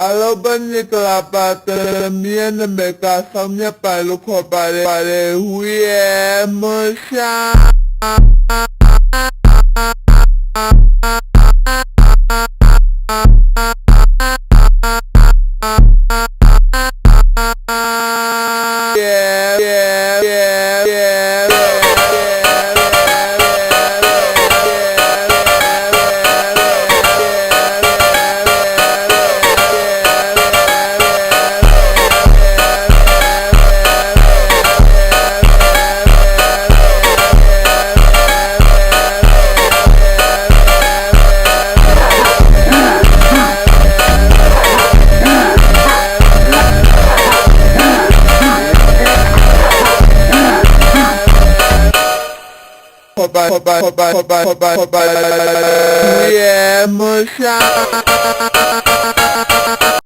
Alobani kelapatan mian mereka samnya palu kopare pare huye musya. Hoba, yeah, musha.